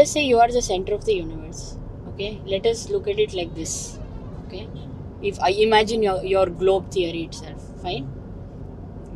us say you are the center of the universe. Okay, let us look at it like this. Okay, if I imagine your globe theory itself, fine.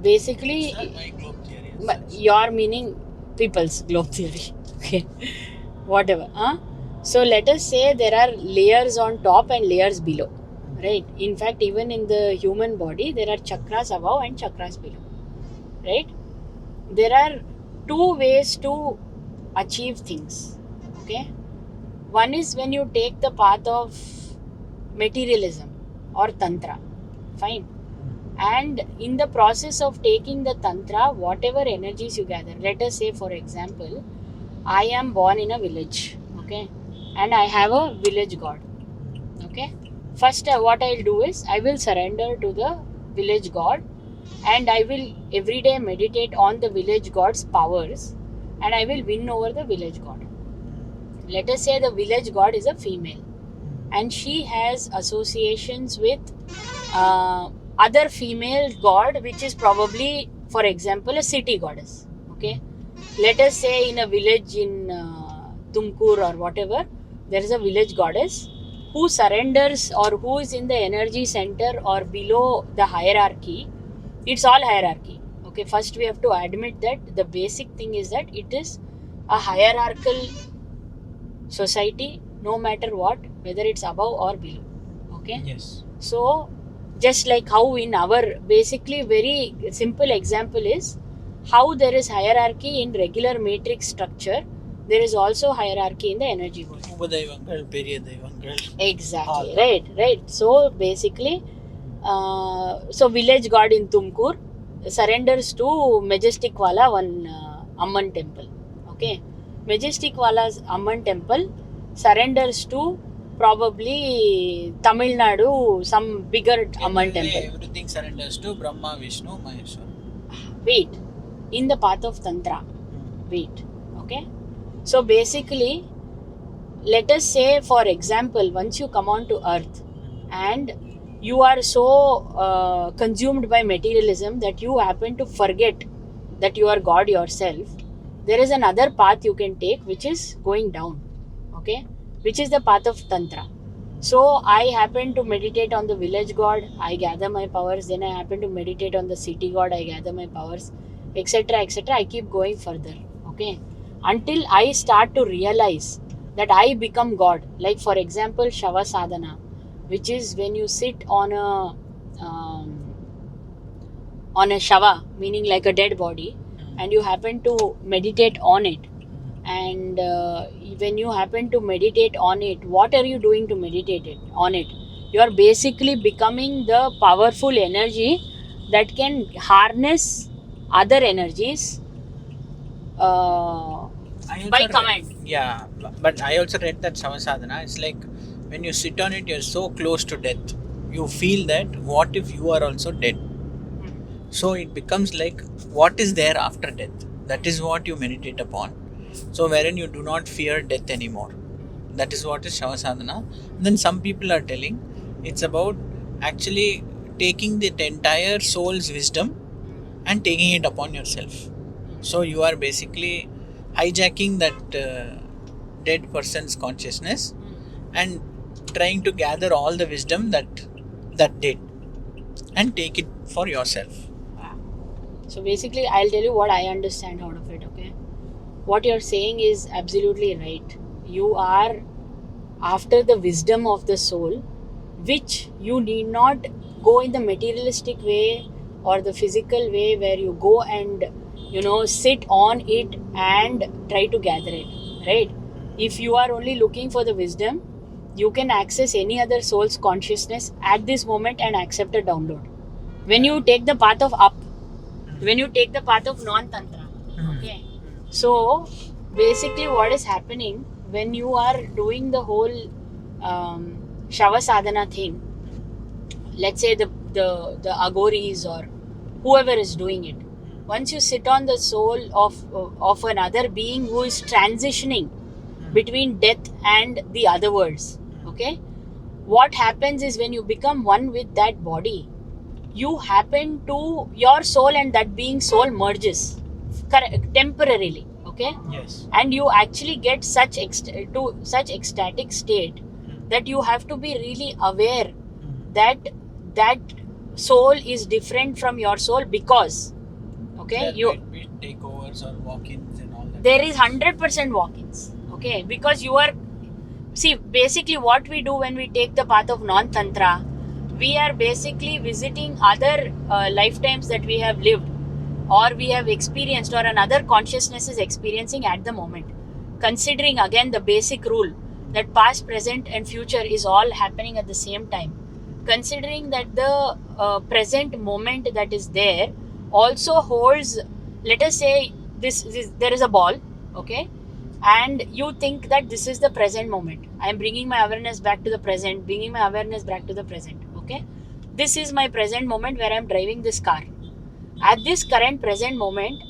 Basically, It's not my globe theory. but your meaning people's globe theory. Okay, whatever. So let us say there are layers on top and layers below, right? In fact, even in the human body, there are chakras above and chakras below, right? There are two ways to achieve things. Okay, one is when you take the path of materialism or tantra, fine. And in the process of taking the tantra, whatever energies you gather, let us say for example, I am born in a village, okay, and I have a village god, okay. First, what I'll do is I will surrender to the village god, and I will every day meditate on the village god's powers, and I will win over the village god. Let us say the village god is a female, and she has associations with other female god, which is probably, for example, a city goddess. Okay, let us say in a village in Tumkur or whatever, there is a village goddess who surrenders or who is in the energy center or below the hierarchy. It's all hierarchy. Okay, first we have to admit that the basic thing is that it is a hierarchical society, no matter what, whether it's above or below. Okay, Yes. so just like how in our basically very simple example is how there is hierarchy in regular matrix structure, there is also hierarchy in the energy world. Upadaivangal, Periya Daivangal. Exactly, All. right. So basically, so village god in Tumkur surrenders to Majestic Wala, one Amman temple. Okay, Majestic Wala's Amman temple surrenders to probably Tamil Nadu, some bigger Amman Anyway, temple. everything surrenders to Brahma, Vishnu, Maheshwara. Wait, in the path of Tantra. Wait, okay. So basically, let us say, for example, once you come on to earth and you are so consumed by materialism that you happen to forget that you are God yourself, there is another path you can take which is going down, okay, which is the path of Tantra. So I happen to meditate on the village god, I gather my powers, then I happen to meditate on the city god, I gather my powers, etc. etc. I keep going further, okay, until I start to realize that I become God. Like for example, Shava Sadhana, which is when you sit on a shava, meaning like a dead body, and you happen to meditate on it. And when you happen to meditate on it, what are you doing to meditate on it? You are basically becoming the powerful energy that can harness other energies by command. Yeah, but I also read that Savasadhana. It's like when you sit on it, you're so close to death. You feel that what if you are also dead? So it becomes like what is there after death? That is what you meditate upon. So wherein you do not fear death anymore. That is what is Savasadhana. Then some people are telling it's about actually taking the entire soul's wisdom and taking it upon yourself. So you are basically hijacking that dead person's consciousness and trying to gather all the wisdom that did and take it for yourself. So basically, I'll tell you what I understand out of it, okay? What you're saying is absolutely right. You are after the wisdom of the soul, which you need not go in the materialistic way or the physical way where you go and sit on it and try to gather it, right? If you are only looking for the wisdom, you can access any other soul's consciousness at this moment and accept a download. When you take the path of up, when you take the path of non-tantra, okay, so basically what is happening when you are doing the whole Shava Sadhana thing, let's say the Agoris or whoever is doing it, once you sit on the soul of another being who is transitioning between death and the other worlds, okay, what happens is when you become one with that body, you happen to, your soul and that being soul merges temporarily, okay? Yes. And you actually get such ecstatic state that you have to be really aware that that soul is different from your soul, because okay, There might be takeovers or walk-ins and all that. there is 100% walk-ins, okay, because you are, see, basically what we do when we take the path of non-tantra, we are basically visiting other lifetimes that we have lived or we have experienced or another consciousness is experiencing at the moment, considering again the basic rule that past, present and future is all happening at the same time, considering that the present moment that is there also holds, let us say this there is a ball, okay, and you think that this is the present moment. I am bringing my awareness back to the present, bringing my awareness back to the present, okay, this is my present moment where I am driving this car. At this current present moment,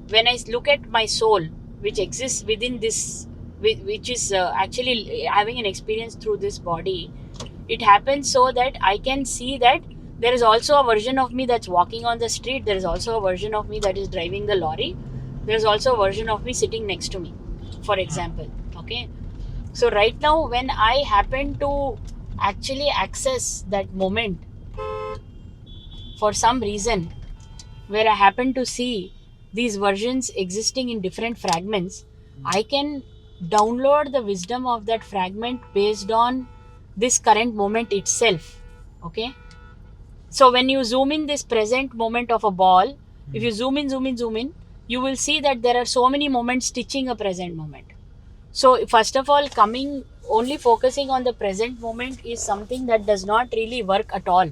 when I look at my soul which exists within this, which is actually having an experience through this body, it happens so that I can see that there is also a version of me that's walking on the street, there is also a version of me that is driving the lorry, there is also a version of me sitting next to me, for example, okay. So right now when I happen to actually access that moment for some reason, where I happen to see these versions existing in different fragments, I can download the wisdom of that fragment based on this current moment itself, okay. So when you zoom in this present moment of a ball, if you zoom in, you will see that there are so many moments stitching a present moment. So first of all, only focusing on the present moment is something that does not really work at all,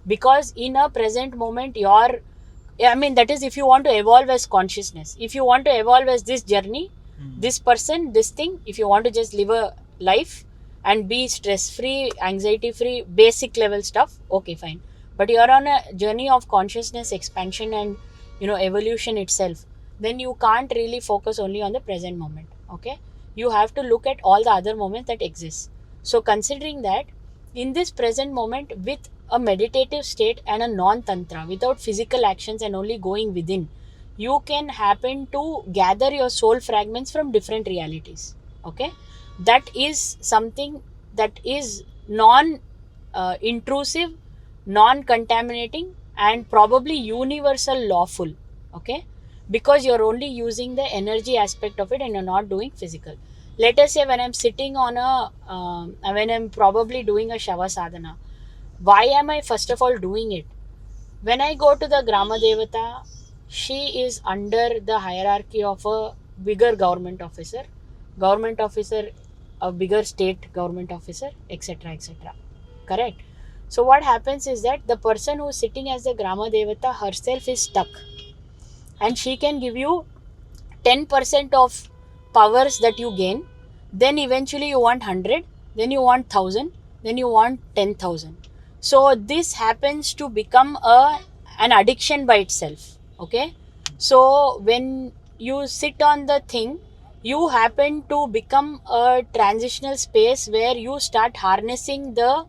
because in a present moment that is if you want to evolve as consciousness, if you want to evolve as this journey, this person, this thing, if you want to just live a life and be stress free, anxiety free, basic level stuff, okay, fine. But you are on a journey of consciousness expansion and evolution itself, then you can't really focus only on the present moment, okay. You have to look at all the other moments that exist. So considering that, in this present moment, with a meditative state and a non-tantra, without physical actions and only going within, you can happen to gather your soul fragments from different realities, okay. That is something that is non-intrusive, non-contaminating and probably universal lawful, okay, because you're only using the energy aspect of it and you're not doing physical. Let us say when I'm sitting on when I'm probably doing a Shava Sadhana, why am I first of all doing it? When I go to the Grama Devata, she is under the hierarchy of a bigger government officer, a bigger state government officer, etc. etc. Correct? So what happens is that the person who is sitting as the Grama Devata herself is stuck, and she can give you 10% of powers that you gain, then eventually you want 100, then you want 1000, then you want 10,000. So this happens to become an addiction by itself, okay. So when you sit on the thing, you happen to become a transitional space where you start harnessing the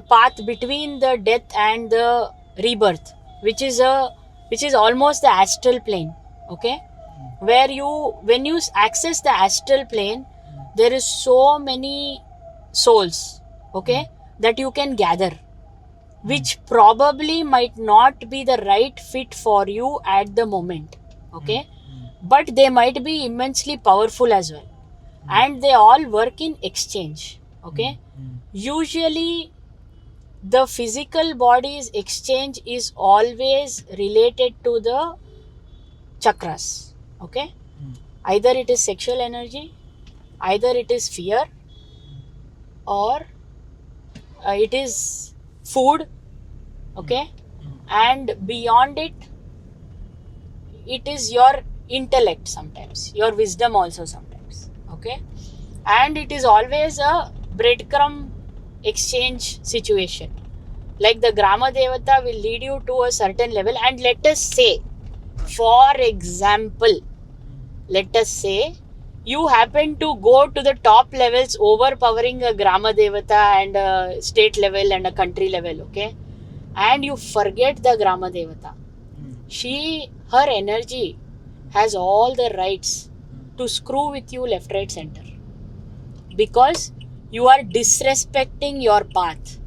path between the death and the rebirth, which is almost the astral plane, okay, where when you access the astral plane, there is so many souls, okay, that you can gather, which probably might not be the right fit for you at the moment, okay, but they might be immensely powerful as well, and they all work in exchange, okay. Usually the physical body's exchange is always related to the chakras, okay. Either it is sexual energy, either it is fear, or it is food, okay, and beyond it, it is your intellect sometimes, your wisdom also sometimes, okay, and it is always a breadcrumb exchange situation. Like the Grama Devata will lead you to a certain level, and let us say, for example, you happen to go to the top levels, overpowering a Grama Devata and a state level and a country level, okay, and you forget the Grama Devata. Her energy has all the rights to screw with you left, right, center. Because you are disrespecting your path.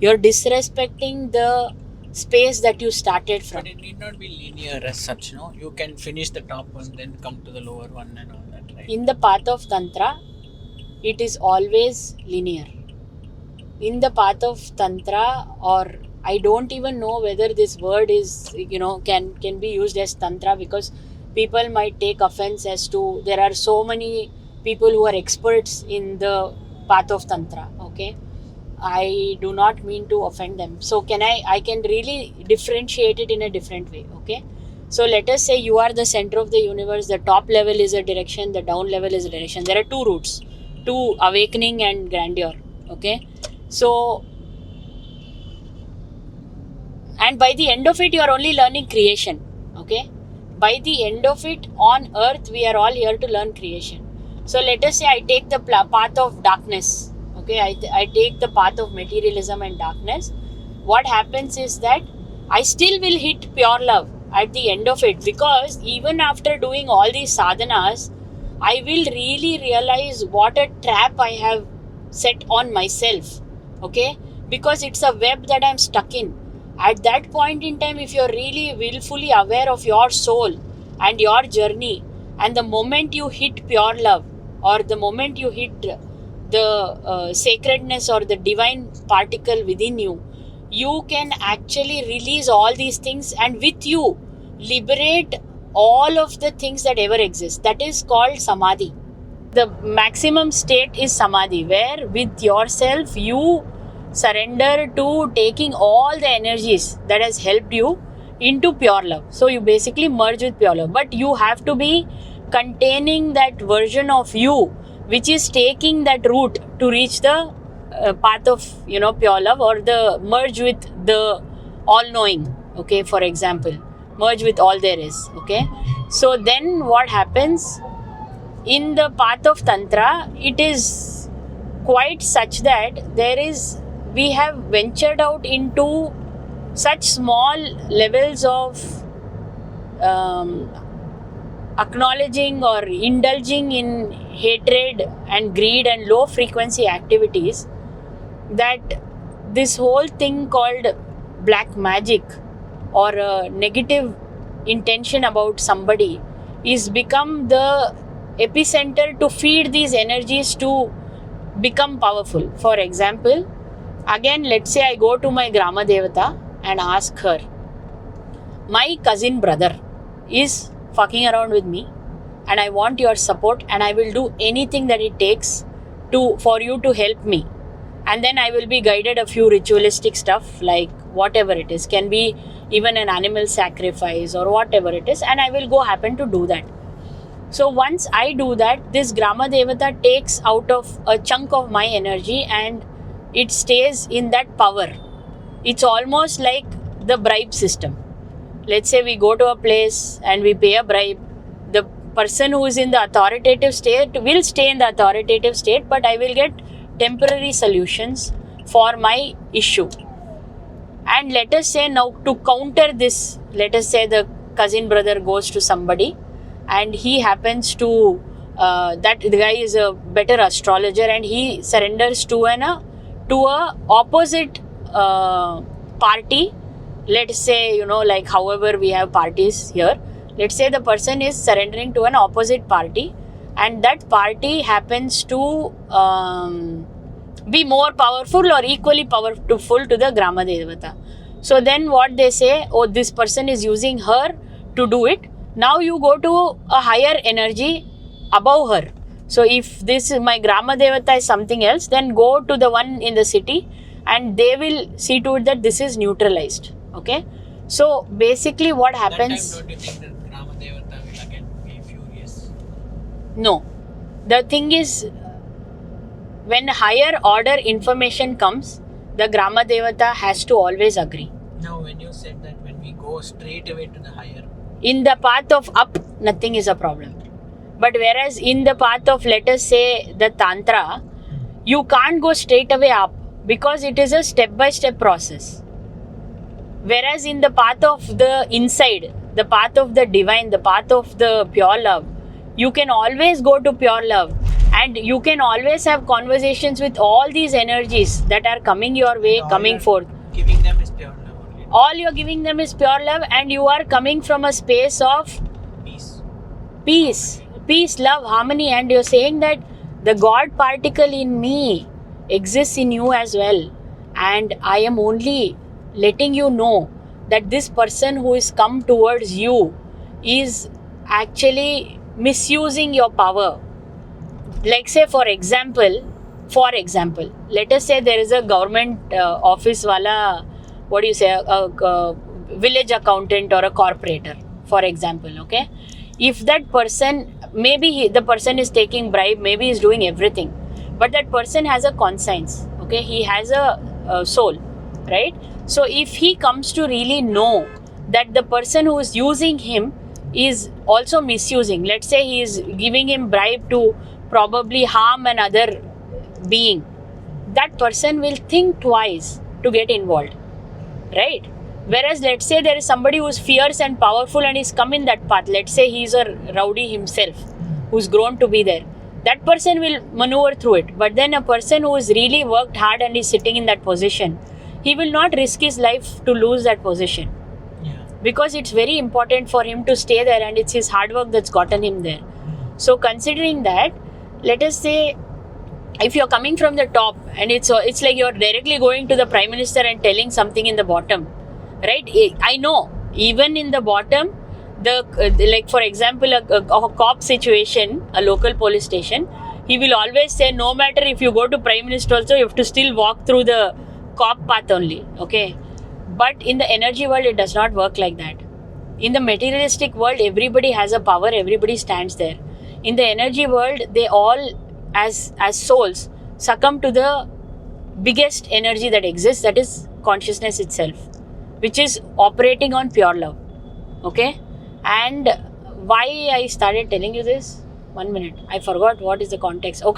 You're disrespecting the space that you started from. But it need not be linear as such, no? You can finish the top one, then come to the lower one and all that, right? In the path of Tantra, it is always linear. In the path of Tantra, or I don't even know whether this word is, can be used as Tantra, because people might take offense as to, there are so many people who are experts in the path of Tantra, okay? I do not mean to offend them. So I can really differentiate it in a different way, okay? So let us say you are the center of the universe, the top level is a direction, the down level is a direction. There are two routes, to awakening and grandeur, okay? So, and by the end of it, you are only learning creation, okay? By the end of it, on earth, we are all here to learn creation. So let us say I take the path of darkness, okay? I take the path of materialism and darkness. What happens is that I still will hit pure love at the end of it, because even after doing all these sadhanas, I will really realize what a trap I have set on myself, okay? Because it's a web that I'm stuck in. At that point in time, if you're really willfully aware of your soul and your journey, and the moment you hit pure love, or the moment you hit the sacredness or the divine particle within you, you can actually release all these things, and with you liberate all of the things that ever exist. That is called samadhi. The maximum state is samadhi, where with yourself you surrender to taking all the energies that has helped you into pure love. So you basically merge with pure love, but you have to be containing that version of you which is taking that route to reach the path of pure love, or the merge with the all-knowing, okay? For example, merge with all there is, okay? So then what happens in the path of Tantra, it is quite such that we have ventured out into such small levels of acknowledging or indulging in hatred and greed and low frequency activities, that this whole thing called black magic or a negative intention about somebody is become the epicenter to feed these energies to become powerful. For example, again, let's say I go to my Grama Devata and ask her, my cousin brother is fucking around with me and I want your support, and I will do anything that it takes for you to help me. And then I will be guided a few ritualistic stuff, like whatever it is, can be even an animal sacrifice or whatever it is, and I will go happen to do that. So once I do that, this Grama Devata takes out of a chunk of my energy and it stays in that power. It's almost like the bribe system. Let's say we go to a place and we pay a bribe. The person who is in the authoritative state will stay in the authoritative state, but I will get temporary solutions for my issue. And let us say now, to counter this, let us say the cousin brother goes to somebody and he happens to, that the guy is a better astrologer, and he surrenders to a opposite party. Let's say, like however we have parties here, let's say the person is surrendering to an opposite party, and that party happens to be more powerful or equally powerful to the Grama Devata. So then what they say, oh, this person is using her to do it. Now you go to a higher energy above her. So if this is my Grama Devata is something else, then go to the one in the city and they will see to it that this is neutralized. Okay? So basically what happens... That time, don't you think that Grama Devata will again be furious? No. The thing is, when higher order information comes, the Grama Devata has to always agree. Now when you said that when we go straight away to the higher... In the path of up, nothing is a problem. But whereas in the path of, let us say, the Tantra, you can't go straight away up because it is a step-by-step process. Whereas in the path of the inside, the path of the divine, the path of the pure love, you can always go to pure love, and you can always have conversations with all these energies that are coming your way, All coming you're forth. Giving them is pure love only. All you're giving them is pure love, and you are coming from a space of Peace. peace, love, harmony, and you're saying that the God particle in me exists in you as well, and I am only letting you know that this person who is come towards you is actually misusing your power. Like, say for example, let us say there is a government office wala, what do you say, a village accountant or a corporator, for example. Okay, if that person, maybe the person is taking bribe, maybe he's doing everything, but that person has a conscience. Okay, he has a soul, right? So if he comes to really know that the person who is using him is also misusing, let's say he is giving him bribe to probably harm another being, that person will think twice to get involved, right? Whereas let's say there is somebody who's fierce and powerful and he's come in that path, let's say he's a rowdy himself who's grown to be there, that person will maneuver through it. But then a person who has really worked hard and is sitting in that position, he will not risk his life to lose that position, because it's very important for him to stay there, and it's his hard work that's gotten him there. So considering that, let us say if you're coming from the top and it's like you're directly going to the Prime Minister and telling something in the bottom, right? I know even in the bottom, the like for example a cop situation, a local police station, he will always say no matter if you go to Prime Minister also, you have to still walk through the cop path only. Okay, but in the energy world it does not work like that. In the materialistic world, everybody has a power, everybody stands there. In the energy world, they all as souls succumb to the biggest energy that exists, that is consciousness itself, which is operating on pure love. Okay, and why I started telling you this, 1 minute, I forgot what is the context. Okay,